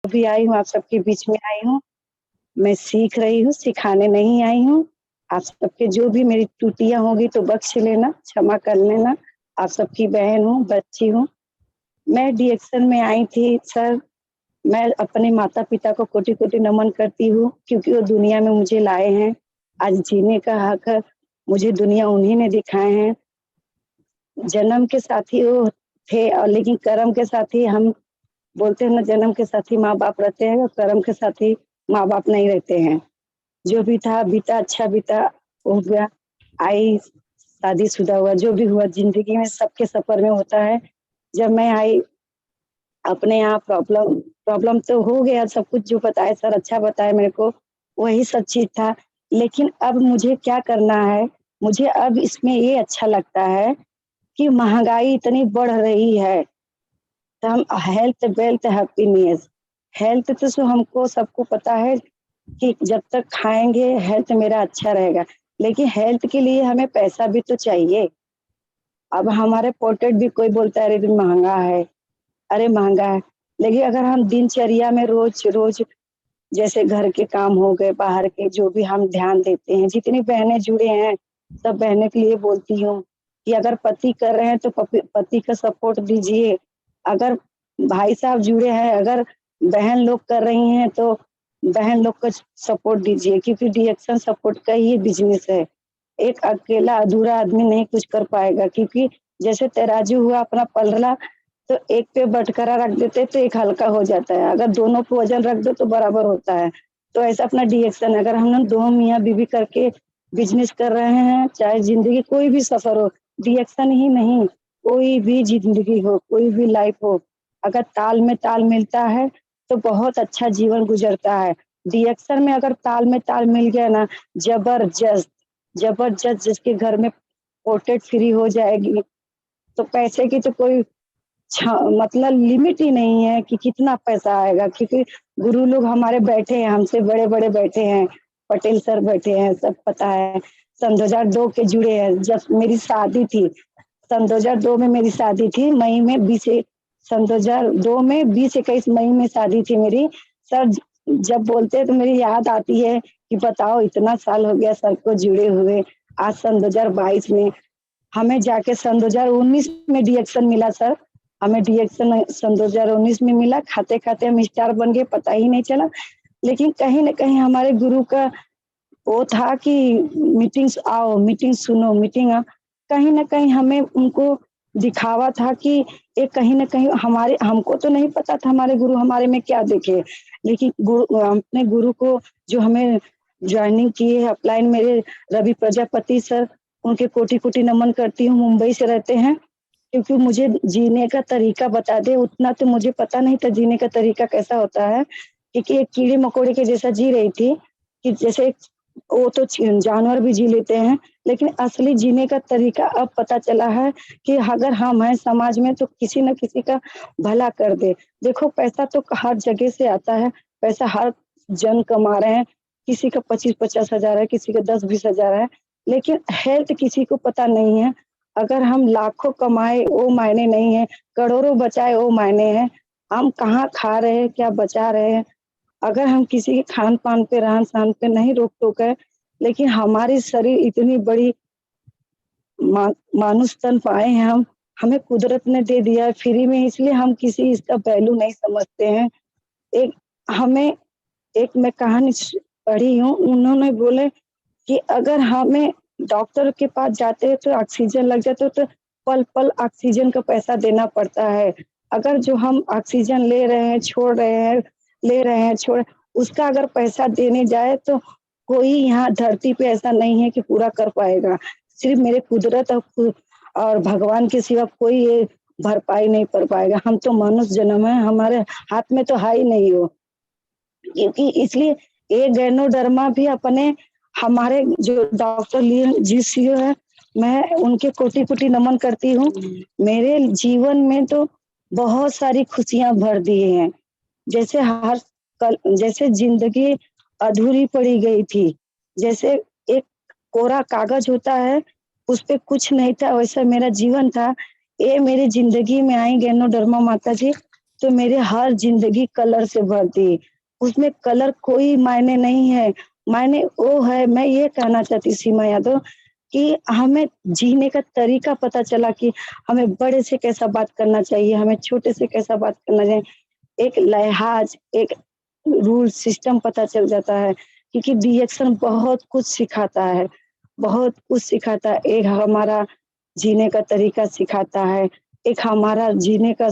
अभी आई हूँ, आप सबके बीच में आई हूँ। मैं सीख रही हूँ, सिखाने नहीं आई हूँ। आप सबके जो भी मेरी त्रुटियाँ होंगी तो बख्श लेना, क्षमा कर लेना। आप सबकी बहन हूँ, बच्ची हूँ। मैं डीएक्शन में आई थी सर, मैं अपने माता-पिता को कोटि-कोटि नमन करती हूँ क्योंकि वो दुनिया में मुझे लाए हैं। आज जीने का हक मुझे दुनिया उन्हीं ने दिखाए हैं। जन्म के साथी वो थे और लेकिन कर्म के साथी हम बोलते हैं ना, जन्म के साथी माँ-बाप रहते हैं और कर्म के साथी माँ-बाप नहीं रहते हैं। जो भी था बीता, अच्छा बीता, हो गया। आई, शादीशुदा हुआ, जो भी हुआ ज़िंदगी में सबके सफ़र में होता है। जब मैं आई अपने यहाँ प्रॉब्लम प्रॉब्लम तो हो गया, सब कुछ जो बताए सर अच्छा बताया मेरे को, वही सब चीज़ था। लेकिन अब मुझे क्या करना है, मुझे अब इसमें ये अच्छा लगता है कि महँगाई इतनी बढ़ रही है, तो हम हेल्थ, वेल्थ, हैप्पीनेस, हेल्थ तो सो हमको सबको पता है कि जब तक खाएँगे हेल्थ मेरा अच्छा रहेगा, लेकिन हेल्थ के लिए हमें पैसा भी तो चाहिए। अब हमारे पोर्ट्रेट भी कोई बोलता है अरे महँगा है, अरे महँगा है। लेकिन अगर हम दिनचर्या में रोज़-रोज़ जैसे घर के काम हो गए, बाहर के जो भी हम ध्यान देते हैं, जितनी बहनें जुड़े हैं, सब बहनों के लिए बोलती हूँ कि अगर पति कर रहे हैं तो पति का सपोर्ट दीजिए। अगर भाई साहब जुड़े हैं, अगर बहन लोग कर रही हैं तो बहन लोग को सपोर्ट दीजिए क्योंकि डीएक्शन सपोर्ट का ही बिज़नेस है। एक अकेला अधूरा आदमी नहीं कुछ कर पाएगा क्योंकि जैसे तराजू हुआ अपना पलड़ा तो एक पे बटखरा रख देते तो एक हल्का हो जाता है, अगर दोनों पे वज़न रख दो तो बराबर होता है। तो ऐसा अपना डीएक्शन अगर हम लोग 2 मियाँ-बीवी करके बिज़नेस कर रहे हैं, चाहे ज़िंदगी कोई भी सफ़र हो, डीएक्शन ही नहीं, कोई भी ज़िंदगी हो, कोई भी लाइफ़ हो, अगर ताल में ताल मिलता है, तो बहुत अच्छा जीवन गुज़रता है। डीएक्शन में अगर ताल में ताल मिल गया ना, ज़बरदस्त, ज़बरदस्त जिसके घर में पोर्ट्रेट फ्री हो जाएगी, तो पैसे की तो कोई मतलब लिमिट ही नहीं है कि कितना पैसा आएगा क्योंकि गुरु लोग हमारे बैठे हैं, हमसे बड़े-बड़े बैठे हैं, पटेल सर बैठे हैं, सब पता है। सन 2002 के जुड़े हैं, जब मेरी शादी थी, सन 2002 में मेरी शादी थी, मई में 20 ए सन 2002 में 20-21 मई में शादी थी मेरी। सर जब बोलते हैं तो मेरी याद आती है कि बताओ इतना साल हो गया सर को जुड़े हुए, आज सन 2022 में हमें जाके सन 2019 में डीएक्शन मिला सर। हमें डीएक्शन सन 2019 में मिला, खाते-खाते हम स्टार बन गए, पता ही नहीं चला। लेकिन कहीं न कहीं हमारे गुरु का वो था कि मीटिंग्स आओ, मीटिंग सुनो, मीटिंग कहीं न कहीं हमें उनको दिखावा था कि ये कहीं न कहीं हमारे हमको तो नहीं पता था हमारे गुरु हमारे में क्या देखे। लेकिन अपने गुरु को जो हमें जॉइनिंग किए है अपलाइन मेरे रवि प्रजापति सर, उनके कोटि-कोटि नमन करती हूँ, मुंबई से रहते हैं। क्योंकि मुझे जीने का तरीका बता दें, उतना तो मुझे पता नहीं था जीने का तरीका कैसा होता है, क्योंकि एक कीड़े-मकोड़े के जैसा जी रही थी, कि जैसे वो तो जानवर भी जी लेते हैं, लेकिन असली जीने का तरीका अब पता चला है कि अगर हम हैं समाज में तो किसी न किसी का भला कर दें। देखो पैसा तो हर जगह से आता है, पैसा हर जन कमा रहे हैं, किसी का 25-50 हज़ार है, किसी का 10-20 हज़ार है, लेकिन हेल्थ किसी को पता नहीं है। अगर हम लाखों कमाए वो मायने नहीं है, करोड़ों बचाए वो मायने हैं। हम कहाँ खा रहे हैं, क्या बचा रहे हैं। अगर हम किसी के खान-पान पे, रहन-सहन पे नहीं रोक-टोक है, लेकिन हमारी शरीर इतनी बड़ी मा मानुष तन पाए हैं हम, हमें कुदरत ने दे दिया है फ्री में इसलिए हम किसी इसका वैल्यू नहीं समझते हैं। एक हमें एक मैं कहानी पढ़ी हूँ, उन्होंने बोले कि अगर हमें डॉक्टर के पास जाते हैं तो ऑक्सीजन लग जाता है तो पल-पल ऑक्सीजन का पैसा देना पड़ता है। अगर जो हम ऑक्सीजन ले रहे हैं, छोड़ रहे हैं, ले रहे हैं, छोड़ उसका अगर पैसा देने जाए तो कोई यहाँ धरती पे ऐसा नहीं है कि पूरा कर पाएगा। सिर्फ़ मेरे कुदरत और भगवान के सिवा कोई ये भरपाई नहीं कर पाएगा। हम तो मनुष्य जन्म है, हमारे हाथ में तो है ही नहीं वो। क्योंकि इसलिए ये गैनोडर्मा भी अपने हमारे जो डॉक्टर लिए जीसीओ है, मैं उनके कोटि-कोटि नमन करती हूँ। मेरे जीवन में तो बहुत सारी खुशियाँ भर दिए हैं। जैसे हर जैसे ज़िंदगी अधूरी पड़ी गई थी, जैसे एक कोरा कागज़ होता है, उसपे कुछ नहीं था, वैसा मेरा जीवन था। ये मेरी ज़िंदगी में आई गैनोडर्मा माता जी, तो मेरे हर ज़िंदगी कलर से भरती। उसमें कलर कोई मायने नहीं है, मायने वो है मैं ये कहना चाहती सीमा यादव कि हमें जीने का तरीका पता चला कि हमें बड़े से कैसा बात करना चाहिए, हमें छोटे से कैसा बात करना चाहिए। एक लिहाज़, एक रूल सिस्टम पता चल जाता है क्योंकि डिएक्शन बहुत कुछ सिखाता है, बहुत कुछ सिखाता है। एक हमारा जीने का तरीका सिखाता है, एक हमारा जीने का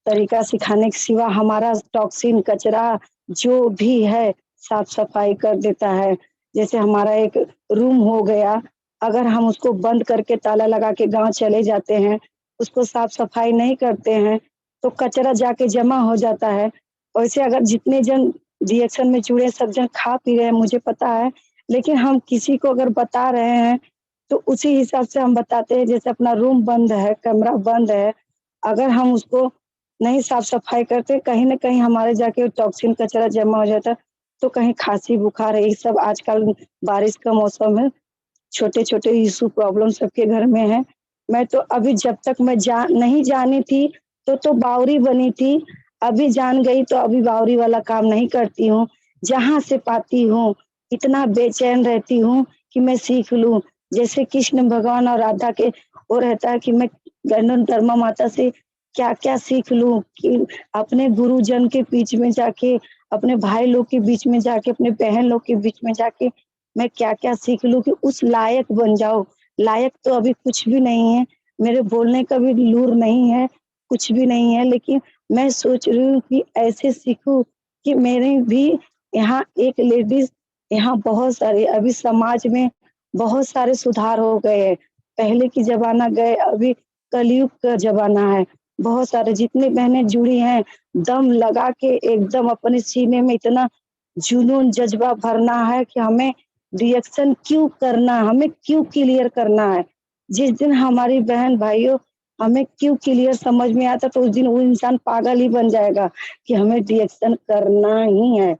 तरीका सिखाने के सिवा हमारा टॉक्सिन, कचरा जो भी है साफ-सफाई कर देता है। जैसे हमारा एक रूम हो गया, अगर हम उसको बंद करके ताला लगा के गाँव चले जाते हैं, उसको साफ-सफाई नहीं करते हैं, तो कचरा जाके जमा हो जाता है। वैसे अगर जितने जन रिएक्शन में जुड़े सब जन खा पी रहे हैं मुझे पता है, लेकिन हम किसी को अगर बता रहे हैं, तो उसी हिसाब से हम बताते हैं जैसे अपना रूम बंद है, कमरा बंद है, अगर हम उसको नहीं साफ-सफाई करते, कहीं न कहीं हमारे जाके टॉक्सिन कचरा जमा हो जाता है, तो कहीं खाँसी, बुखार ये सब आजकल बारिश का मौसम है, छोटे-छोटे इश्यू प्रॉब्लम सबके घर में है। मैं तो अभी जब तक मैं नहीं जानी थी, तो बावरी बनी थी, अभी जान गई तो अभी बावरी वाला काम नहीं करती हूँ। जहाँ से पाती हूँ, इतना बेचैन रहती हूँ कि मैं सीख लूँ। जैसे कृष्ण भगवान और राधा के वो रहता है कि मैं गंडोत्तरमा माता से क्या-क्या सीख लूँ कि अपने गुरुजन के बीच में जाके, अपने भाई लोग के बीच में जाके, अपने बहन लोग के बीच में जाके मैं क्या-क्या सीख लूँ कि उस लायक बन जाऊँ। लायक तो अभी कुछ भी नहीं है, मेरे बोलने का भी लूर नहीं है, कुछ भी नहीं है, लेकिन मैं सोच रही हूँ कि ऐसे सीखूँ कि मेरे भी यहाँ एक लेडीज़ यहाँ बहुत सारे अभी समाज में बहुत सारे सुधार हो गए हैं। पहले की ज़माना गए, अभी कलयुग का ज़माना है। बहुत सारे जितनी बहनें जुड़ी हैं, दम लगा के एकदम अपने सीने में इतना जुनून, जज़्बा भरना है कि हमें रिएक्शन क्यों करना, हमें क्यों क्लियर करना है। जिस दिन हमारी बहन-भाइयों हमें क्यों क्लियर समझ में आता तो उस दिन वो इंसान पागल ही बन जाएगा कि हमें रिएक्शन करना ही है।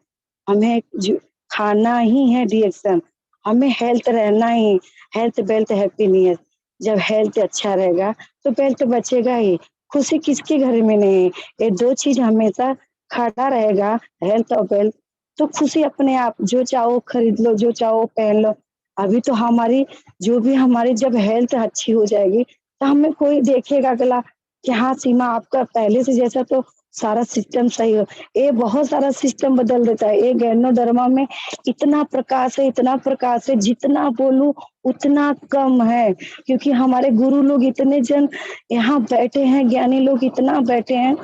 हमें ज खाना ही है रिएक्शन, हमें हेल्थ रहना ही, हेल्थ वेल्थ हैप्पीनेस। जब हेल्थ अच्छा रहेगा तो वेल्थ बचेगा ही। खुशी किसके घर में नहीं है? ये 2 चीज़ हमेशा खड़ा रहेगा, हेल्थ और वेल्थ, तो खुशी अपने आप जो चाहो खरीद लो, जो चाहो पहन लो। अभी तो हमारी जो भी हमारी जब हेल्थ अच्छी हो जाएगी, तो हमें कोई देखेगा अगला कि हाँ, सीमा आपका पहले से जैसा तो सारा सिस्टम सही हो। ये बहुत सारा सिस्टम बदल देता है। ये गैनोडर्मा में इतना प्रकाश है, जितना बोलूँ उतना कम है। क्योंकि हमारे गुरु लोग इतने जन यहाँ बैठे हैं, ज्ञानी लोग इतना बैठे हैं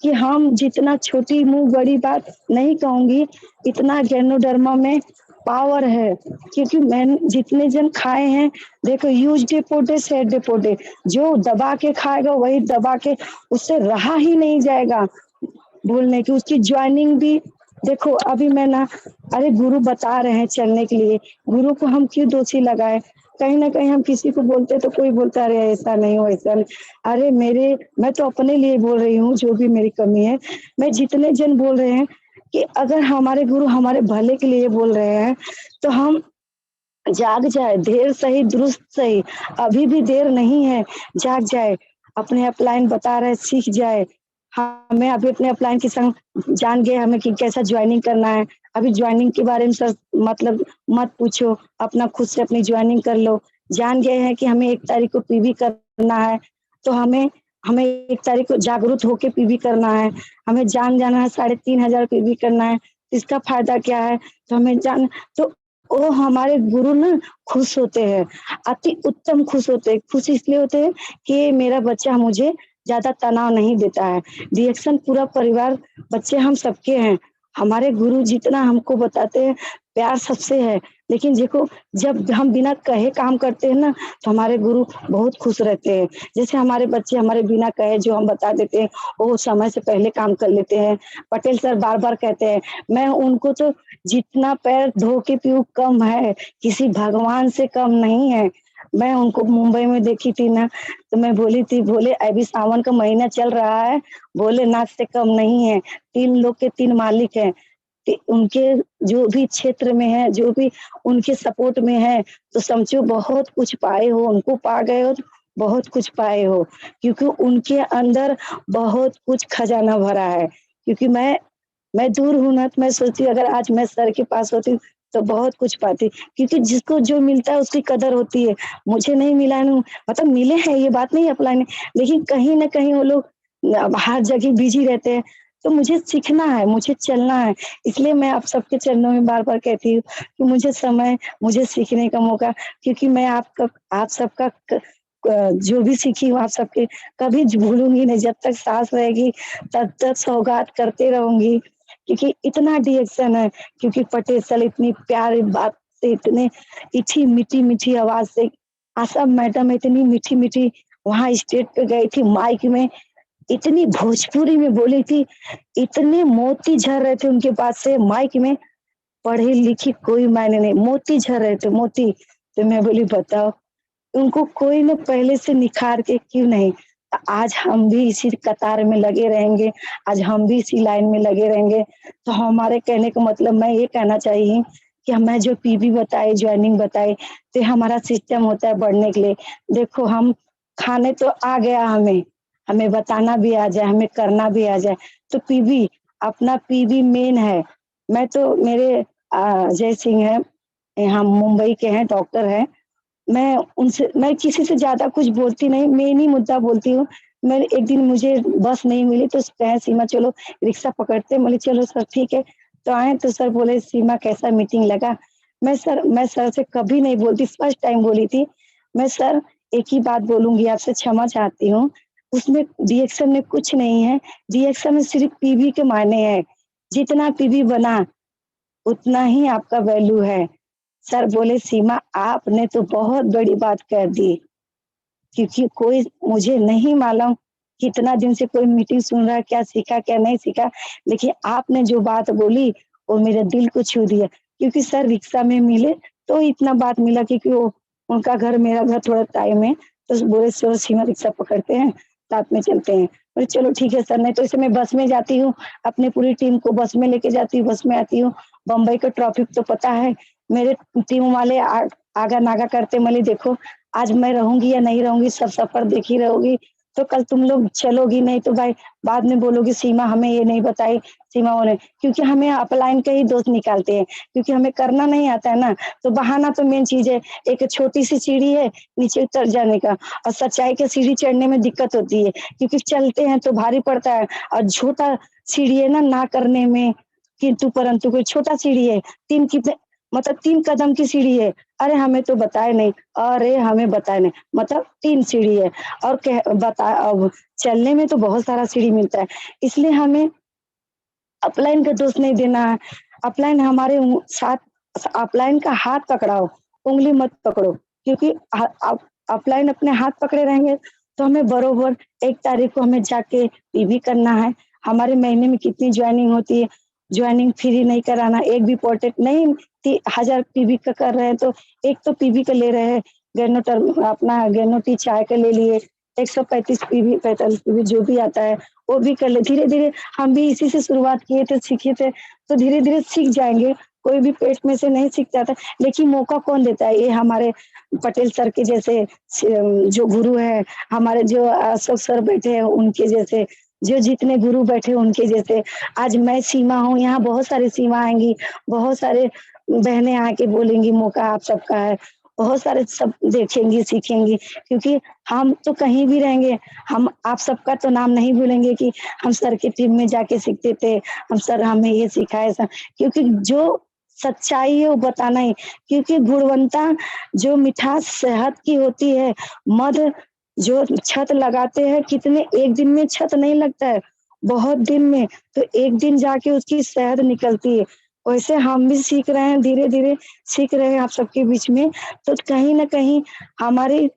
कि हम जितना छोटी मुँह बड़ी बात नहीं कहूँगी, इतना गैनोडर्मा में पावर है। क्योंकि मैंने जितने जन खाए हैं, देखो यूज़ डिपोटे सेड डिपोटे, जो दबा के खाएगा वही दबा के उससे रहा ही नहीं जाएगा। बोलने की उसकी जॉइनिंग भी देखो अभी मैं ना अरे गुरु बता रहे हैं चलने के लिए, गुरु को हम क्यों दोषी लगाएँ? कहीं न कहीं हम किसी को बोलते तो कोई बोलता है अरे ऐसा नहीं हो ऐसा नहीं। अरे मैं तो अपने लिए बोल रही हूँ जो भी मेरी कमी है। मैं जितने जन बोल रहे हैं कि अगर हमारे गुरु हमारे भले के लिए बोल रहे हैं, तो हम जाग जाए, देर सही दुरुस्त सही, अभी भी देर नहीं है, जाग जाए। अपने अपलाइन बता रहे सीख जाए। हमें अभी अपने अपलाइन के संग जान गए हमें कि कैसा जॉइनिंग करना है। अभी जॉइनिंग के बारे में सर मतलब मत पूछो, अपना खुद से अपनी जॉइनिंग कर लो। जान गए हैं कि हमें 1 तारीख को पीवी करना है, तो हमें हमें 1 तारीख को जागरूक होके पीवी करना है। हमें जाना है 3500 पीवी करना है, इसका फ़ायदा क्या है? तो हमें जान तो वो हमारे गुरु ना खुश होते हैं, अति उत्तम खुश होते हैं। खुश इसलिए होते हैं कि मेरा बच्चा मुझे ज़्यादा तनाव नहीं देता है। रिएक्शन पूरा परिवार बच्चे हम सबके हैं। हमारे गुरु जितना हमको बताते हैं, प्यार सबसे है। लेकिन देखो जब हम बिना कहे काम करते हैं ना, तो हमारे गुरु बहुत खुश रहते हैं। जैसे हमारे बच्चे हमारे बिना कहे जो हम बता देते हैं, वो समय से पहले काम कर लेते हैं। पटेल सर बार-बार कहते हैं, मैं उनको तो जितना पैर धो के पीऊँ कम है, किसी भगवान से कम नहीं है। मैं उनको मुंबई में देखी थी ना, तो मैं बोली थी, बोले अभी सावन का महीना चल रहा है, भोलेनाथ से कम नहीं है, 3 लोग के 3 मालिक हैं। उनके जो भी क्षेत्र में है, जो भी उनके सपोर्ट में है, तो समझो बहुत कुछ पाए हो, उनको पा गए हो, बहुत कुछ पाए हो, क्योंकि उनके अंदर बहुत कुछ खजाना भरा है। क्योंकि मैं दूर हूँ ना, तो मैं सोचती हूँ अगर आज मैं सर के पास होती तो बहुत कुछ पाती, क्योंकि जिसको जो मिलता है उसकी कदर होती है। मुझे नहीं मिला ना, मतलब मिले हैं, ये बात नहीं अप्लाई नहीं, लेकिन कहीं न कहीं वो लोग हर जगह बिज़ी रहते हैं, तो मुझे सीखना है, मुझे चलना है। इसलिए मैं आप सबके चरणों में बार-बार कहती हूँ कि मुझे समय, मुझे सीखने का मौका, क्योंकि मैं आपका आप सबका जो भी सीखी हूँ आप सबके कभी भूलूँगी नहीं, जब तक साँस रहेगी तब तक सौगात करते रहूँगी। क्योंकि इतना रिएक्शन है, क्योंकि पटेल सर इतनी प्यारी बात से, इतने इतनी मीठी-मीठी आवाज़ से, आशा मैडम इतनी मीठी-मीठी वहाँ स्टेज पे गई थी माइक में, इतनी भोजपुरी में बोली थी, इतने मोती झर रहे थे उनके पास से माइक में, पढ़ी-लिखी कोई मायने नहीं, मोती झर रहे थे मोती। तो मैं बोली बताओ, उनको कोई न पहले से निखार के क्यों नहीं? आज हम भी इसी कतार में लगे रहेंगे, आज हम भी इसी लाइन में लगे रहेंगे। तो हमारे कहने का मतलब मैं ये कहना चाहिए कि मैं जो पीबी बताई, जॉइनिंग बताई, तो हमारा सिस्टम होता है बढ़ने के लिए। देखो हम खाने तो आ गया हमें, हमें बताना भी आ जाए, हमें करना भी आ जाए, तो पीबी अपना पीबी मेन है। मैं तो मेरे अजय सिंह हैं, यहाँ मुंबई के हैं, डॉक्टर हैं। मैं किसी से ज़्यादा कुछ बोलती नहीं, मेन ही मुद्दा बोलती हूँ। मैं एक दिन मुझे बस नहीं मिली तो कहें सीमा चलो रिक्शा पकड़ते हैं, बोली चलो सर ठीक है। तो आए तो सर बोले सीमा कैसा मीटिंग लगा? मैं सर से कभी नहीं बोलती, फर्स्ट टाइम बोली थी। मैं सर एक ही बात बोलूँगी आपसे, क्षमा चाहती हूँ। उसमें रिएक्शन में कुछ नहीं है, रिएक्शन में सिर्फ़ पीवी के मायने हैं। जितना पीवी बना उतना ही आपका वैल्यू है। सर बोले सीमा आपने तो बहुत बड़ी बात कह दी, क्योंकि कोई मुझे नहीं मालूम कितना दिन से कोई मीटिंग सुन रहा है, क्या सीखा, क्या नहीं सीखा, लेकिन आपने जो बात बोली वो मेरे दिल को छू दिया। क्योंकि सर रिक्शा में मिले तो इतना बात मिला, क्योंकि वो उनका घर मेरा घर थोड़ा टाइम है, तो बोले चलो सीमा रिक्शा पकड़ते हैं, साथ में चलते हैं। बोले चलो ठीक है सर, नहीं तो ऐसे मैं बस में जाती हूँ, अपनी पूरी टीम को बस में लेके जाती हूँ, बस में आती हूँ। बम्बई का ट्रैफिक तो पता है, मेरे टीम वाले आगा-नागा करते, बोले देखो आज मैं रहूँगी या नहीं रहूँगी, सब सफ़र देखी रहोगी, तो कल तुम लोग चलोगी नहीं तो भाई बाद में बोलोगी सीमा हमें ये नहीं बताई, सीमा वो नहीं, क्योंकि हमें अपलाइन का ही दोष निकालते हैं, क्योंकि हमें करना नहीं आता है ना, तो बहाना तो मेन चीज़ है। एक छोटी-सी सीढ़ी है नीचे उतर जाने का, और सच्चाई की सीढ़ी चढ़ने में दिक्कत होती है, क्योंकि चलते हैं तो भारी पड़ता है, और छोटा सीढ़ी है ना करने में, किंतु परंतु कोई छोटा सीढ़ी है, 3 कितने मतलब 3 कदम की सीढ़ी है। अरे! हमें तो बताए नहीं, अरे! हमें बताए नहीं, मतलब 3 सीढ़ी है, और कह बता अब चलने में तो बहुत सारा सीढ़ी मिलता है। इसलिए हमें अपलाइन का दोष नहीं देना है। अपलाइन हमारे साथ अपलाइन का हाथ पकड़ाओ, उँगली मत पकड़ो, क्योंकि अपलाइन अपने हाथ पकड़े रहेंगे तो हमें बरोबर 1 तारीख को हमें जाके पीवी करना है। हमारे महीने में कितनी जॉइनिंग होती है, जॉइनिंग फ्री नहीं कराना, एक भी पोर्टेट नहीं 1000 पीवी का कर रहे हैं तो एक तो पीवी का ले रहे हैं, अपना गेनो-टी चाय का ले लिए, 135 पीवी 45 पीवी जो भी आता है, वो भी कर ले। धीरे-धीरे हम भी इसी से शुरुआत किए थे, सीखे थे, तो धीरे-धीरे सीख जाएँगे। कोई भी पेट में से नहीं सीख जाता, लेकिन मौका कौन देता है? ये हमारे पटेल सर के जैसे जो गुरु हैं, हमारे जो अशोक सर बैठे हैं उनके जैसे, जो जितने गुरु बैठे हैं उनके जैसे। आज मैं सीमा हूँ, यहाँ बहुत सारी सीमा आएँगी, बहुत सारे बहनें आके बोलेंगी मौका आप सबका है। बहुत सारे सब देखेंगी, सीखेंगी, क्योंकि हम तो कहीं भी रहेंगे, हम आप सबका तो नाम नहीं भूलेंगे कि हम सर की टीम में जाके सीखते थे, हम सर हमें ये सिखाए स क्योंकि जो सच्चाई है वो बताना ही, क्योंकि गुणवत्ता जो मिठास सेहत की होती है, मध जो छत लगाते हैं कितने एक दिन में छत नहीं लगता है, बहुत दिन में, तो एक दिन जाके उसकी शहद निकलती है। वैसे हम भी सीख रहे हैं, धीरे-धीरे सीख रहे हैं आप सबके बीच में, तो कहीं न कहीं हमारी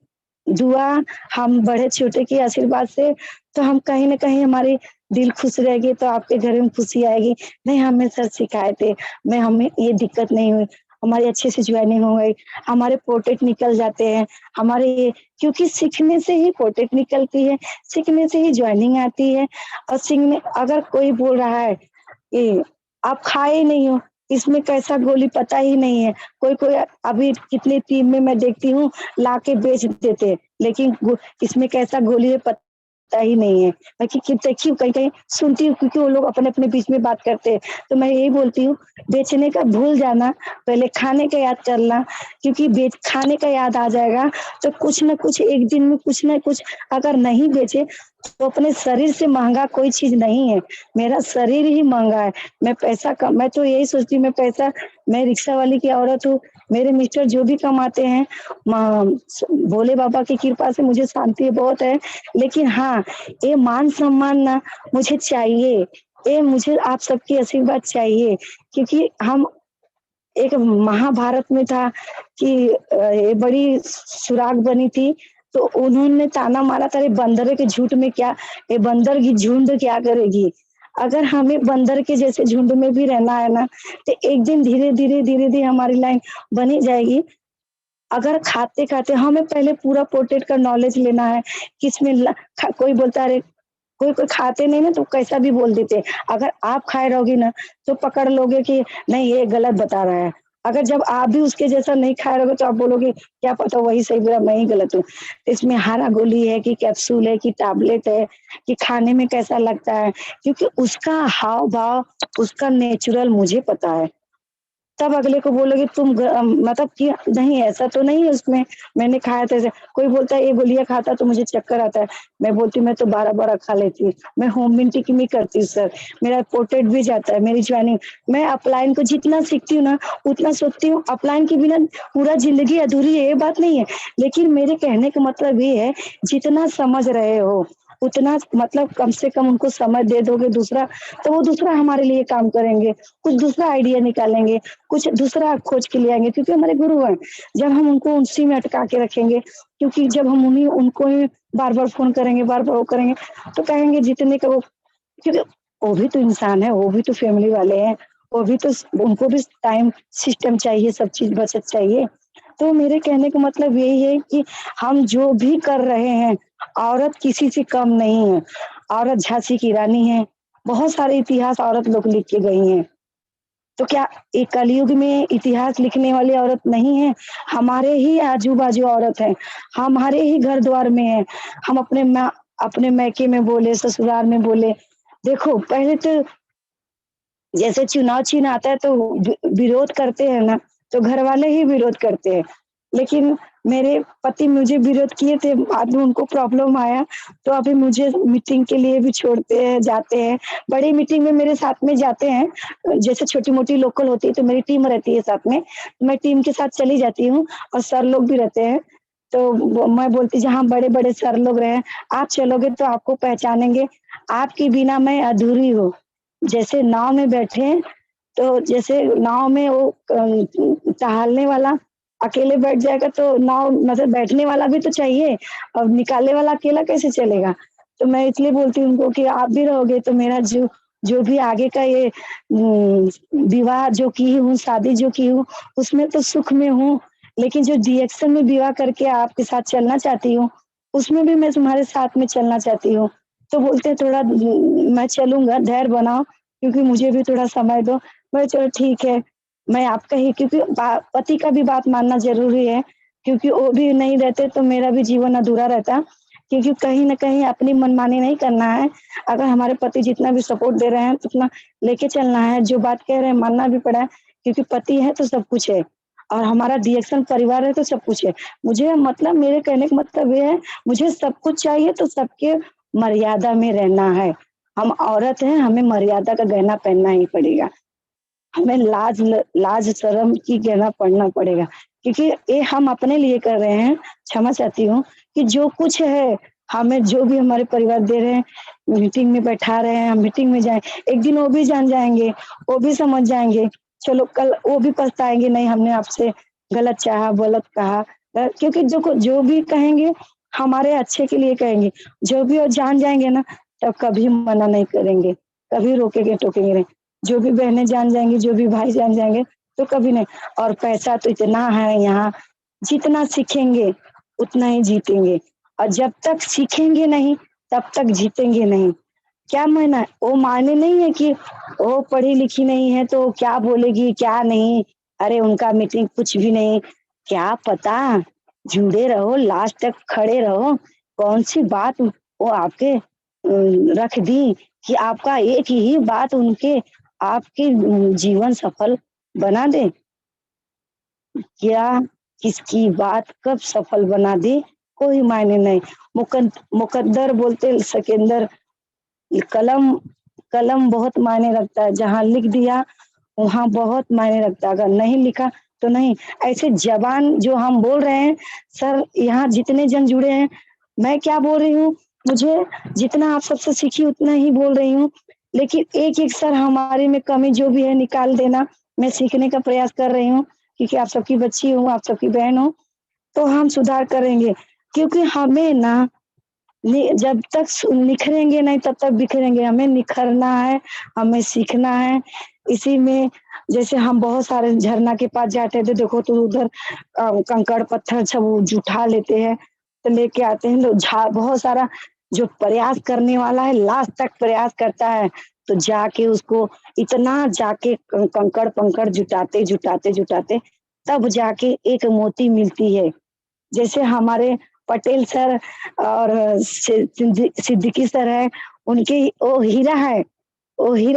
दुआ, हम बड़े-छोटे के आशीर्वाद से तो हम कहीं न कहीं हमारी दिल खुश रहेगी तो आपके घर में खुशी आएगी। नहीं हमें सर सिखाए थे, मैं हमें ये दिक्कत नहीं हुई, हमारी अच्छे से जॉइनिंग हो गई, हमारे पोर्टेट निकल जाते हैं, हमारे ये क्योंकि सीखने से ही पोर्टेट निकलती है, सीखने से ही जॉइनिंग आती है, और सीखने अगर कोई बोल रहा है कि आप खाए नहीं हो, इसमें कैसा गोली पता ही नहीं है। कोई-कोई अभी कितनी टीम में मैं देखती हूँ लाके बेच देते हैं, लेकिन इसमें कैसा गोली है पता ही नहीं है। मैं कि देखी हूँ कहीं-कहीं सुनती हूँ क्योंकि वो लोग अपने-अपने बीच में बात करते हैं। तो मैं यही बोलती हूँ बेचने का भूल जाना, पहले खाने का याद करना क्योंकि बेच खाने का याद आ जाएगा तो कुछ न कुछ एक दिन में कुछ न कुछ अगर नहीं बेचे तो अपने शरीर से महँगा कोई चीज़ नहीं है। मेरा शरीर ही महँगा है। मैं तो यही सोचती हूँ मैं रिक्शा वाली की औरत हूँ, मेरे मिस्टर जो भी कमाते हैं भोले बाबा की कृपा से मुझे शांति बहुत है। लेकिन हाँ, ये मान-सम्मान ना मुझे चाहिए। ये मुझे आप सबकी आशीर्वाद चाहिए क्योंकि हम एक महाभारत में था कि ये बड़ी सुराग बनी थी, तो उन्होंने ताना मारा था, "अरे बंदर के झुंड में क्या ये बंदर की झुंड क्या करेगी?" अगर हमें बंदर के जैसे झुंड में भी रहना है ना, तो एक दिन धीरे-धीरे, धीरे-धीरे हमारी लाइन बनी जाएगी। अगर खाते-खाते हमें पहले पूरा पोर्ट्रेट का नॉलेज लेना है, किसमें ल ख कोई बोलता है अरे कोई-कोई खाते नहीं ना तो कैसा भी बोल देते हैं। अगर आप खाए रहोगी ना तो पकड़ लोगे कि नहीं ये गलत बता रहा है। अगर जब आप भी उसके जैसा नहीं खाए रहोगे तो आप बोलोगे क्या पता वही सही बोला मैं ही गलत हूँ। इसमें हरा गोली है कि कैप्सूल है कि टैबलेट है कि खाने में कैसा लगता है क्योंकि उसका हाव-भाव, उसका नेचुरल मुझे पता है। तब अगले को बोलोगे मतलब कि नहीं ऐसा तो नहीं है उसमें, मैंने खाया था ऐसे। कोई बोलता है ये गोलियाँ खाता तो मुझे चक्कर आता है। मैं बोलती हूँ मैं तो 12-12 खा लेती हूँ। मैं होम मेडिसिन भी करती हूँ सर। मेरा पोर्ट्रेट भी जाता है, मेरी जॉइनिंग मैं अपलाइन को जितना सीखती हूँ ना, उतना सोचती हूँ अपलाइन के बिना पूरा ज़िंदगी अधूरी है, ये बात नहीं है। लेकिन मेरे कहने का मतलब ये है, जितना समझ रहे हो, उतना मतलब कम से कम उनको समय दे दोगे दूसरा, तो वो दूसरा हमारे लिए काम करेंगे। कुछ दूसरा आइडिया निकालेंगे, कुछ दूसरा खोज के ले आएँगे क्योंकि हमारे गुरु हैं। जब हम उनको उसी में अटका के रखेंगे क्योंकि जब हम उनको ही बार-बार फ़ोन करेंगे, बार-बार वो करेंगे, तो कहेंगे जितने का वो क्योंकि वो भी तो इंसान है, वो भी तो फैमिली वाले हैं, वो भी तो उनको भी टाइम सिस्टम चाहिए, सब चीज़ बचत चाहिए। तो मेरे कहने का मतलब यही है कि हम जो भी कर रहे हैं, औरत किसी से कम नहीं है। औरत झाँसी की रानी है, बहुत सारे इतिहास औरत लोग लिख के गई हैं। तो क्या ये कलयुग में इतिहास लिखने वाली औरत नहीं है? हमारे ही आजू-बाजू औरत है, हमारे ही घर-द्वार में है। हम अपने मायके में बोले, ससुराल में बोले। देखो पहले तो जैसे चुनाव चिन्ह आता है तो विरोध करते हैं ना, तो घरवाले ही विरोध करते हैं। लेकिन मेरे पति मुझे विरोध किए थे, बाद में उनको प्रॉब्लम आया, तो अभी मुझे मीटिंग के लिए भी छोड़ते हैं, जाते हैं। बड़ी मीटिंग में मेरे साथ में जाते हैं, जैसे छोटी-मोटी लोकल होती है तो मेरी टीम रहती है साथ में, मैं टीम के साथ चली जाती हूँ और सर लोग भी रहते हैं। तो मैं बोलती जहाँ बड़े-बड़े सर लोग रहे हैं, आप चलोगे तो आपको पहचानेंगे, आपके बिना मैं अधूरी हूँ। जैसे नाव में बैठे हैं, तो जैसे नाव में वो टहलने वाला अकेले बैठ जाएगा तो नाव मतलब बैठने वाला भी तो चाहिए और निकालने वाला अकेला कैसे चलेगा? तो मैं इसलिए बोलती हूँ उनको कि आप भी रहोगे तो मेरा जो जो भी आगे का ये विवाह जो की हूँ, शादी जो की हूँ, उसमें तो सुख में हूँ, लेकिन जो डिएक्शन में विवाह करके आपके साथ चलना चाहती हूँ, उसमें भी मैं तुम्हारे साथ में चलना चाहती हूँ। तो बोलते हैं थोड़ा मैं चलूँगा, धैर्य बनाओ क्योंकि मुझे भी थोड़ा समय दो। मैं चलो ठीक है, मैं आपका ही क्योंकि पति का भी बात मानना ज़रूरी है, क्योंकि वो भी नहीं रहते तो मेरा भी जीवन अधूरा रहता। क्योंकि कहीं न कहीं अपनी मनमानी नहीं करना है, अगर हमारे पति जितना भी सपोर्ट दे रहे हैं, उतना लेके चलना है, जो बात कह रहे हैं मानना भी पड़ा है, क्योंकि पति है तो सब कुछ है और हमारा रिएक्शन परिवार है तो सब कुछ है। मुझे मतलब मेरे कहने का मतलब ये है, मुझे सब कुछ चाहिए तो सबके मर्यादा में रहना है। हम औरत हैं, हमें मर्यादा का गहना पहनना ही पड़ेगा। हमें लाज शर्म की गहना पहनना पड़ेगा क्योंकि ये हम अपने लिए कर रहे हैं, क्षमा चाहती हूँ कि जो कुछ है, हमें जो भी हमारे परिवार दे रहे हैं, मीटिंग में बैठा रहे हैं, हम मीटिंग में जाएँ, एक दिन वो भी जान जाएँगे, वो भी समझ जाएँगे, चलो कल वो भी पछताएँगे नहीं हमने आपसे गलत चाहा, गलत कहा। क्योंकि देखो जो भी कहेंगे, हमारे अच्छे के लिए कहेंगे, जो भी वो जान जाएँगे ना, तब कभी मना नहीं करेंगे, कभी रोकेंगे टोकेंगे नहीं। जो भी बहनें जान जाएँगी, जो भी भाई जान जाएँगे, तो कभी नहीं और पैसा तो इतना है यहाँ, जितना सीखेंगे, उतना ही जीतेंगे और जब तक सीखेंगे नहीं, तब तक जीतेंगे नहीं। क्या मायना, वो मायने नहीं है कि वो पढ़ी लिखी नहीं है तो क्या बोलेगी, क्या नहीं। अरे उनका मीटिंग कुछ भी नहीं, क्या पता, जुड़े रहो, लास्ट तक खड़े रहो। कौन-सी बात वो आपके रख दी कि आपका एक ही बात उनके आपके जीवन सफल बना दे। क्या किसकी बात कब सफल बना दी, कोई मायने नहीं। मुकद्दर बोलते सिकंदर, कलम कलम बहुत मायने रखता है, जहाँ लिख दिया वहाँ बहुत मायने रखता है, अगर नहीं लिखा तो नहीं। ऐसे ज़बान जो हम बोल रहे हैं, सर यहाँ जितने जन जुड़े हैं, मैं क्या बोल रही हूँ, मुझे जितना आप सबसे सीखी उतना ही बोल रही हूँ, लेकिन एक-एक सर हमारे में कमी जो भी है निकाल देना, मैं सीखने का प्रयास कर रही हूँ, क्योंकि आप सबकी बच्ची हूँ, आप सबकी बहन हूँ, तो हम सुधार करेंगे। क्योंकि हमें ना जब तक निखरेंगे नहीं तब तक बिखरेंगे, हमें निखरना है, हमें सीखना है। इसी में जैसे हम बहुत सारे झरना के पास जाते थे, देखो तो उधर कंकड़ पत्थर सब वो उठा लेते हैं, तो लेके आते हैं लोग बहुत सारा जो प्रयास करने वाला है लास्ट तक प्रयास करता है, तो जाके उसको इतना जाके कंकड़-पंकड़ जुटाते तब जाके एक मोती मिलती है। जैसे हमारे पटेल सर और सिद्दीकी सर है, उनकी वो हीरा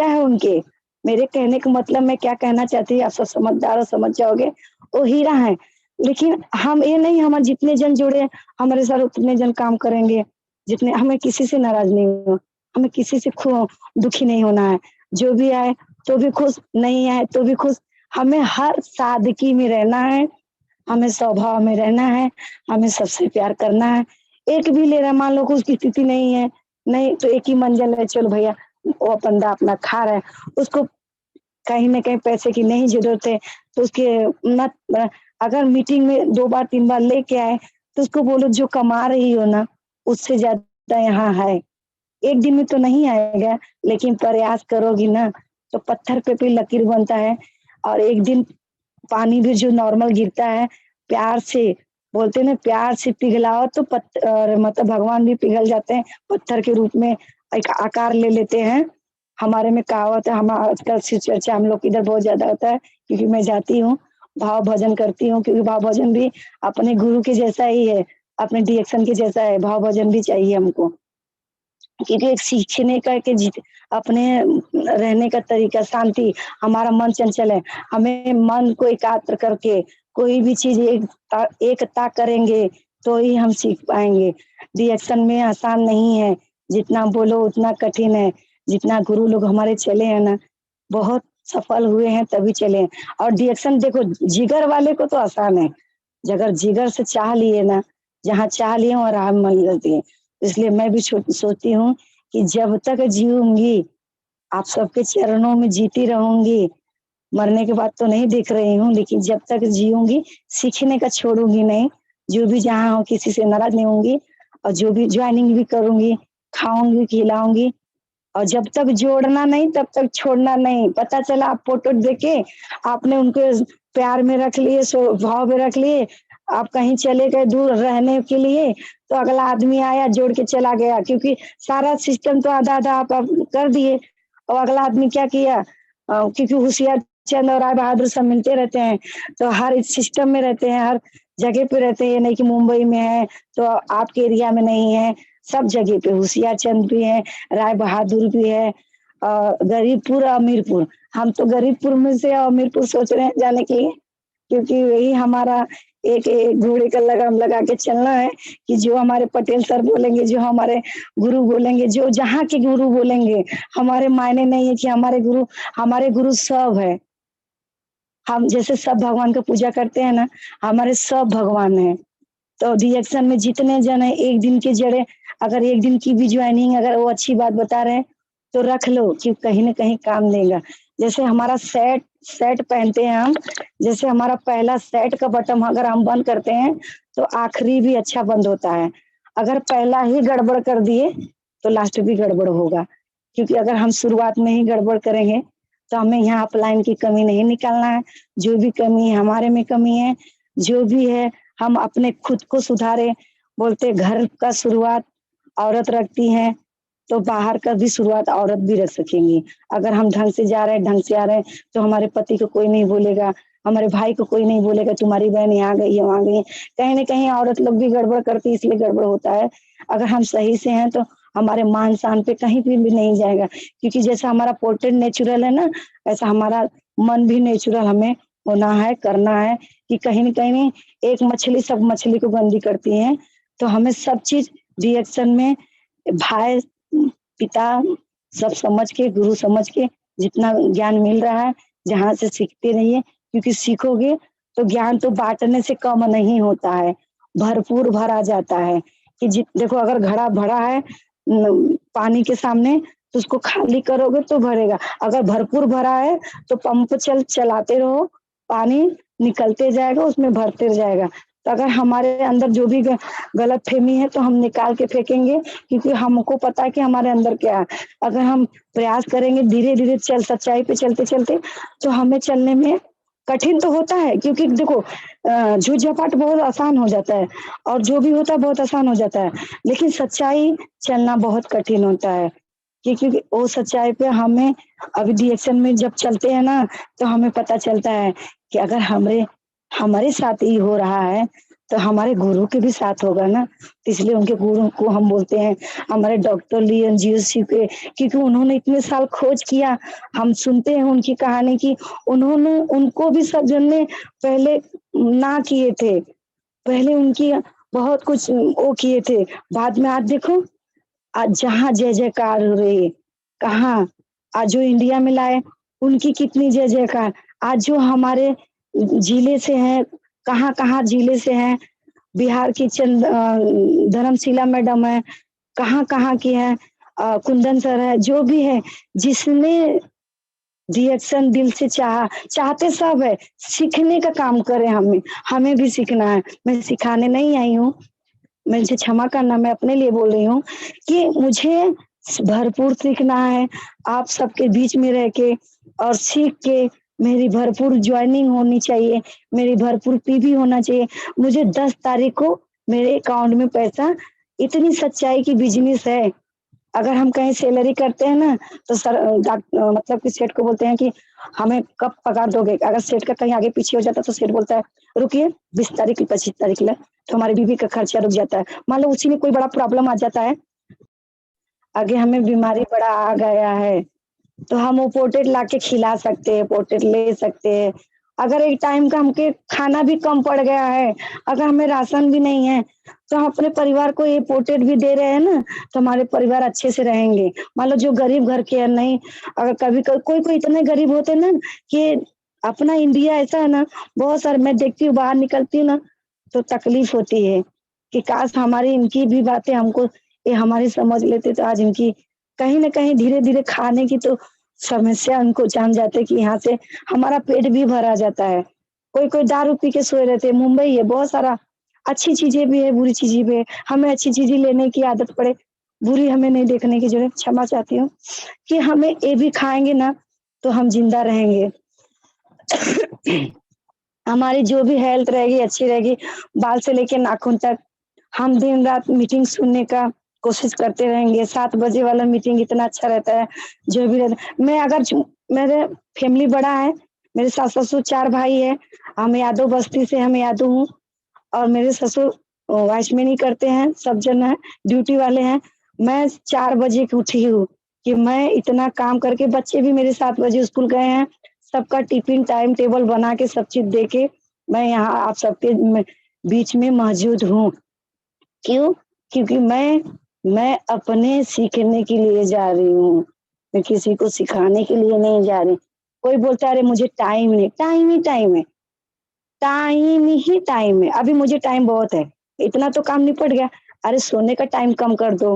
है उनके। मेरे कहने का मतलब मैं क्या कहना चाहती हूँ, आप सब समझदार हो, समझ जाओगे, वो हीरा है। लेकिन हम ये नहीं, हमारे जितने जन जुड़े हैं, हमारे साथ उतने जन काम करेंगे, जितने हमें किसी से नाराज़ नहीं हो, हमें किसी से दुखी नहीं होना है। जो भी आए तो भी खुश, नहीं आए तो भी खुश, हमें हर सादगी में रहना है। हमें स्वभाव में रहना है, हमें सबसे प्यार करना है। एक भी ले रहा है, मान लो कि उसकी स्थिति नहीं है, नहीं तो एक ही मंज़िल है, चलो भैया वो बंदा अपना खा रहा है, उसको कहीं न कहीं पैसे की नहीं ज़रूरत है, तो उसके मत अगर मीटिंग में 2 बार 3 बार लेके आए, तो उसको बोलो जो कमा रही हो ना, उससे ज़्यादा यहाँ है। एक दिन में तो नहीं आएगा, लेकिन प्रयास करोगी ना, तो पत्थर पे भी लकीर बनता है और एक दिन पानी भी जो नॉर्मल गिरता है, प्यार से बोलते हैं ना प्यार से पिघलाओ तो मतलब भगवान भी पिघल जाते हैं, पत्थर के रूप में एक आकार ले लेते हैं। हमारे में कहावत है, हम आजकल शिव चर्चा हम लोग के इधर बहुत ज़्यादा होता है, क्योंकि मैं जाती हूँ, भाव भजन करती हूँ, क्योंकि भाव भजन भी अपने गुरु के जैसा ही है, अपने डायरेक्शन के जैसा है, भाव भजन भी चाहिए हमको। क्योंकि एक सीखने का कि अपने रहने का तरीका शांति, हमारा मन चंचल है, हमें मन को एकाग्र करके कोई भी चीज़ एकता करेंगे, तो ही हम सीख पाएँगे। रिएक्शन में आसान नहीं है, जितना बोलो उतना कठिन है, जितना गुरु लोग हमारे चले हैं ना, बहुत सफल हुए हैं तभी चले हैं और रिएक्शन देखो जिगर वाले को तो आसान है, अगर जिगर से चाह लिए ना, जहाँ चाह लिए वहाँ राह मिल जाती है। इसलिए मैं भी सोचती हूँ कि जब तक जीऊँगी, आप सबके चरणों में जीती रहूँगी। मरने के बाद तो नहीं देख रही हूँ, लेकिन जब तक जीऊँगी, सीखने का छोड़ूँगी नहीं। जो भी जहाँ हो किसी से नाराज़ नहीं होंगी और जो भी जॉइनिंग भी करूँगी, खाऊँगी, खिलाऊँगी और जब तक जोड़ना नहीं तब तक छोड़ना नहीं। पता चला आप फ़ोटो देखे, आपने उनको प्यार में रख लिए, स्वभाव में रख लिए, आप कहीं चले गए दूर रहने के लिए, तो अगला आदमी आया जोड़ के चला गया क्योंकि सारा सिस्टम तो आधा-आधा आप कर दिए और अगला आदमी क्या किया क्योंकि होशियार चंद और राय बहादुर सब मिलते रहते हैं, तो हर इस सिस्टम में रहते हैं, हर जगह पे रहते हैं, ये नहीं कि मुंबई में है, तो आपके एरिया में नहीं है, सब जगह पे होशियार चंद भी है, राय बहादुर भी है गरीबपुर, अमीरपुर। हम तो गरीबपुर में से अमीरपुर सोच रहे हैं जाने के लिए, क्योंकि वही हमारा एक घोड़े का लगाम लगा के चलना है कि जो हमारे पटेल सर बोलेंगे, जो हमारे गुरु बोलेंगे, जो जहाँ के गुरु बोलेंगे, हमारे मायने नहीं है कि हमारे गुरु सब है। हम जैसे सब भगवान का पूजा करते हैं ना, हमारे सब भगवान हैं। तो रिएक्शन में जितने जन हैं, एक दिन के जड़े अगर एक दिन की भी जॉइनिंग अगर वो अच्छी बात बता रहे हैं, तो रख लो कि कहीं न कहीं काम देगा। जैसे हमारा सेट सेट पहनते हैं हम, जैसे हमारा पहला सेट का बटन अगर हम बंद करते हैं, तो आखिरी भी अच्छा बंद होता है। अगर पहला ही गड़बड़ कर दिए, तो लास्ट भी गड़बड़ होगा। क्योंकि अगर हम शुरुआत में ही गड़बड़ करेंगे, तो हमें यहाँ अपलाइन की कमी नहीं निकालना है। जो भी कमी है, हमारे में कमी है, जो भी है हम अपने खुद को सुधारें। बोलते घर का शुरुआत औरत रखती है, तो बाहर का भी शुरुआत औरत भी रख सकेंगी। अगर हम ढंग से जा रहे हैं, ढंग से आ रहे हैं, तो हमारे पति को कोई नहीं बोलेगा, हमारे भाई को कोई नहीं बोलेगा तुम्हारी बहन यहाँ गई है, वहाँ गई है। कहीं न कहीं औरत लोग भी गड़बड़ करती है, इसलिए गड़बड़ होता है। अगर हम सही से हैं तो हमारे मान-शान पे कहीं पे भी नहीं जाएगा, क्योंकि जैसा हमारा पोर्ट्रेट नेचुरल है ना, वैसा हमारा मन भी नेचुरल हमें होना है, करना है कि कहीं न कहीं एक मछली सब मछली को गंदी करती है। तो हमें सब चीज़ रिएक्शन में भाई, पिता सब समझ के, गुरु समझ के जितना ज्ञान मिल रहा है, जहाँ से सीखते रहिए, क्योंकि सीखोगे तो ज्ञान तो बाँटने से कम नहीं होता है, भरपूर भरा जाता है कि देखो अगर घड़ा भरा है पानी के सामने तो उसको खाली करोगे तो भरेगा, अगर भरपूर भरा है तो पंप चलाते रहो, पानी निकलते जाएगा, उसमें भरते जाएगा। तो अगर हमारे अंदर जो भी गलतफ़हमी है तो हम निकाल के फेंकेंगे, क्योंकि हमको पता है कि हमारे अंदर क्या है। अगर हम प्रयास करेंगे धीरे-धीरे सच्चाई पे चलते-चलते तो हमें चलने में कठिन तो होता है, क्योंकि देखो झूठ-झपाट बहुत आसान हो जाता है और जो भी होता है बहुत आसान हो जाता है, लेकिन सच्चाई चलना बहुत कठिन होता है। क्योंकि वो सच्चाई पे हमें अभी रिएक्शन में जब चलते हैं ना, तो हमें पता चलता है कि अगर हमारे साथ ही हो रहा है, तो हमारे गुरु के भी साथ होगा ना। तो इसलिए उनके गुरु को हम बोलते हैं हमारे डॉक्टर लियोन जीओसी के, क्योंकि उन्होंने इतने साल खोज किया, हम सुनते हैं उनकी कहानी कि उन्होंने उनको भी सब जन ने पहले ना किए थे, पहले उनकी बहुत कुछ वो किए थे, बाद में आज देखो आज जहाँ जय-जयकार हो रही है, कहाँ आज जो इंडिया में लाए, उनकी कितनी जय-जयकार। आज जो हमारे जिले से हैं, कहाँ-कहाँ जिले से हैं, बिहार की धर्मशिला मैडम है, कहाँ-कहाँ की हैं, कुंदन सर है, जो भी है, जिसने रिएक्शन दिल से चाहते सब है, सीखने का काम करें हमें, हमें भी सीखना है। मैं सिखाने नहीं आई हूँ, मुझे क्षमा करना, मैं अपने लिए बोल रही हूँ कि मुझे भरपूर सीखना है, आप सबके बीच में रह के और सीख के मेरी भरपूर जॉइनिंग होनी चाहिए, मेरी भरपूर पीवी होना चाहिए। मुझे 10 तारीख को मेरे अकाउंट में पैसा, इतनी सच्चाई की बिज़नेस है। अगर हम कहीं सैलरी करते हैं ना, तो मतलब कि सेठ को बोलते हैं कि हमें कब पगार दोगे? अगर सेठ का कहीं आगे-पीछे हो जाता है, तो सेठ बोलता है, "रुकिए 20 तारीख की 25 तारीख ले।" तो हमारी बीवी का खर्चा रुक जाता है। मान लो उसी में कोई बड़ा प्रॉब्लम आ जाता है, आगे हमें बीमारी बड़ा आ गया है, तो हम वो पोर्टेड लाके खिला सकते हैं, पोर्टेड ले सकते हैं। अगर एक टाइम का हमके खाना भी कम पड़ गया है, अगर हमें राशन भी नहीं है, तो हम अपने परिवार को ये पोर्टेड भी दे रहे हैं ना, तो हमारे परिवार अच्छे से रहेंगे। मान लो जो गरीब घर के हैं, नहीं अगर कभी कोई-कोई इतने गरीब होते हैं ना कि अपना इंडिया ऐसा है ना, बहुत सारे मैं देखती हूँ बाहर निकलती हूँ ना, तो तकलीफ होती है कि काश हमारी इनकी भी बातें हमको ये हमारी समझ लेते तो आज इनकी कहीं न कहीं धीरे-धीरे खाने की तो समस्या उनको जान जाते कि यहाँ से हमारा पेट भी भरा जाता है। कोई-कोई दारू पी के सोए रहते हैं, मुंबई है बहुत सारा अच्छी चीज़ें भी है, बुरी चीज़ें भी है। हमें अच्छी चीज़ें लेने की आदत पड़े, बुरी हमें नहीं देखने की ज़रूरत क्षमा चाहती हूँ कि हमें ये भी खाएँगे ना तो हम ज़िंदा रहेंगे। हमारी जो भी हेल्थ रहेगी अच्छी रहेगी, बाल से लेके नाखून तक हम दिन-रात मीटिंग सुनने का कोशिश करते रहेंगे, 7 बजे वाला मीटिंग इतना अच्छा रहता है, जो भी रहता मैं अगर मेरे फैमिली बड़ा है, मेरे सास-ससुर 4 भाई हैं, हम यादव बस्ती से हम यादव हूँ और मेरे ससुर वॉचमैनी करते हैं, सब जन हैं, ड्यूटी वाले हैं। मैं 4 बजे की उठी हूँ कि मैं इतना काम करके बच्चे भी मेरे 7 बजे स्कूल गए हैं, सबका टिफ़िन टाइम टेबल बना के सब चीज़ दे के, मैं यहाँ आप सबके बीच में मौजूद हूँ। क्यों? क्योंकि मैं अपने सीखने के लिए जा रही हूँ, मैं किसी को सिखाने के लिए नहीं जा रही। कोई बोलता है अरे मुझे टाइम नहीं, टाइम ही टाइम है, टाइम ही टाइम है, अभी मुझे टाइम बहुत है, इतना तो काम निपट गया, अरे सोने का टाइम कम कर दो,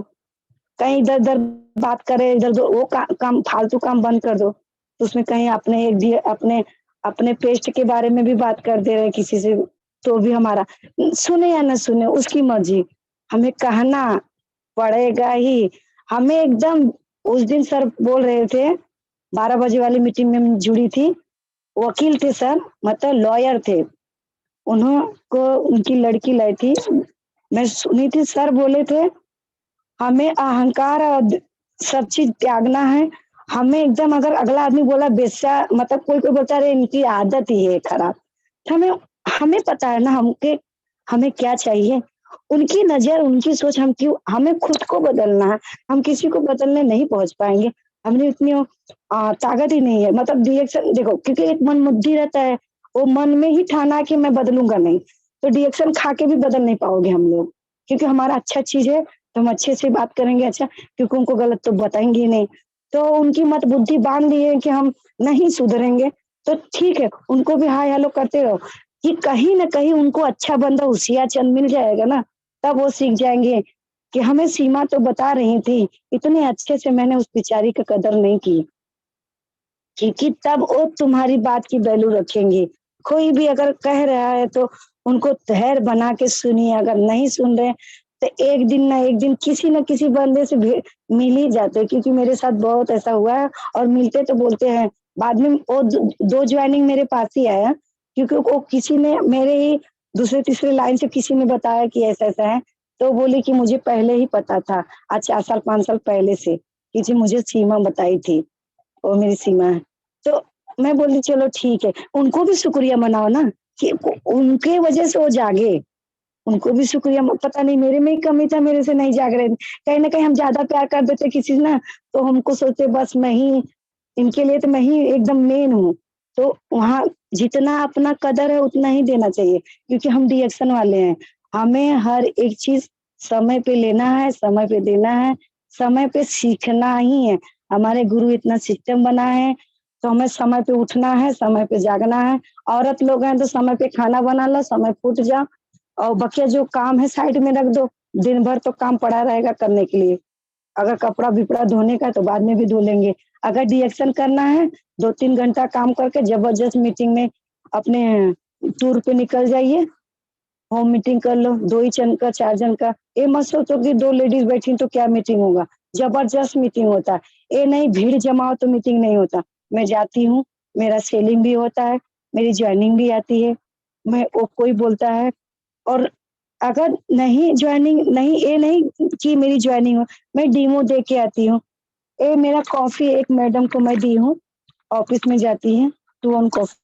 कहीं इधर-उधर बात करे, इधर-उधर वो काम फालतू काम बंद कर दो, तो उसमें कहीं अपने अपने पेस्ट के बारे में भी बात कर दे रहे किसी से, तो भी हमारा सुने या ना सुने उसकी मर्ज़ी, हमें कहना पड़ेगा ही। हमें एकदम उस दिन सर बोल रहे थे, 12 बजे वाली मीटिंग में मैं जुड़ी थी, वकील थे सर, मतलब लॉयर थे। उन्हों को उनकी लड़की लाई थी, मैं सुनी थी सर बोले थे, हमें अहंकार और सब चीज़ त्यागना है। हमें एकदम अगर अगला आदमी बोला बेश्या मतलब कोई-कोई बोलता है अरे इनकी आदत ही है खराब। तो हमें हमें पता है ना हमें क्या चाहिए। उनकी नज़र, उनकी सोच हम क्यों हमें खुद को बदलना है। हम किसी को बदलने नहीं पहुँच पाएँगे। हमने इतनी ताकत ही नहीं है। मतलब रिएक्शन देखो क्योंकि एक मनमुट्ठी रहता है, वो मन में ही ठाना कि मैं बदलूँगा नहीं, तो रिएक्शन खा के भी बदल नहीं पाओगे हम लोग। क्योंकि हमारा अच्छा चीज़ है, तो हम अच्छे से बात करेंगे अच्छा क्योंकि उनको गलत तो बताएँगे ही नहीं। तो उनकी मतबुद्धि बाँध ली है कि हम नहीं सुधरेंगे, तो ठीक है, उनको भी हाय हेलो करते रहो, कि कहीं न कहीं उनको अच्छा बंदा होशियार चंद मिल जाएगा ना, तब वो सीख जाएँगे कि हमें सीमा तो बता रही थी, इतने अच्छे से मैंने उस बेचारी की कदर नहीं की। क्योंकि तब वो तुम्हारी बात की वैल्यू रखेंगे। कोई भी अगर कह रहा है तो उनको धैर्य बना के सुनिए, अगर नहीं सुन रहे तो एक दिन ना एक दिन किसी न किसी बंदे से मिल ही जाते हैं क्योंकि मेरे साथ बहुत ऐसा हुआ है और मिलते तो बोलते हैं। बाद में वो 2 ज्वाइनिंग मेरे पास ही आया क्योंकि वो किसी ने मेरे ही दूसरे-तीसरे लाइन से किसी ने बताया कि ऐसा-ऐसा है, तो बोली कि मुझे पहले ही पता था, आज 4 साल 5 साल पहले से, किसी मुझे सीमा बताई थी। वो मेरी सीमा है। तो मैं बोली चलो ठीक है, उनको भी शुक्रिया मनाओ ना कि उनके वजह से वो जागे। उनको भी शुक्रिया पता नहीं मेरे में ही कमी था, मेरे से नहीं जाग रहे थे। कहीं न कहीं हम ज़्यादा प्यार कर देते किसी से ना, तो हमको सोचते बस मैं ही इनके लिए तो मैं ही एकदम मेन हूँ। तो वहाँ जितना अपना कदर है उतना ही देना चाहिए क्योंकि हम रिएक्शन वाले हैं। हमें हर एक चीज़ समय पे लेना है, समय पे देना है, समय पे सीखना ही है। हमारे गुरु इतना सिस्टम बनाए हैं, तो हमें समय पे उठना है, समय पे जागना है। औरत लोग हैं तो समय पे खाना बना लो, समय पे उठ जाओ और बकिया जो काम है साइड में रख दो। दिन भर तो काम पड़ा रहेगा करने के लिए। अगर कपड़ा-बिपड़ा धोने का है तो बाद में भी धो लेंगे। अगर रिएक्शन करना है 2-3 घंटा काम करके ज़बरदस्त मीटिंग में अपने टूर पे निकल जाइए, होम मीटिंग कर लो, 2 ही जन का 4 जन का। ये मत सोचो कि 2 लेडीज़ बैठी हैं तो क्या मीटिंग होगा, ज़बरदस्त मीटिंग होता है। ये नहीं भीड़ जमाओ तो मीटिंग नहीं होता। मैं जाती हूँ, मेरा सेलिंग भी होता है, मेरी जॉइनिंग भी आती है। मैं वो कोई बोलता है और अगर नहीं जॉइनिंग नहीं ये नहीं कि मेरी जॉइनिंग हो, मैं डेमो दे के आती हूँ। ये मेरा कॉफ़ी एक मैडम को मैं दी हूँ, ऑफ़िस में जाती हैं, 2 ऑन कॉफ़ी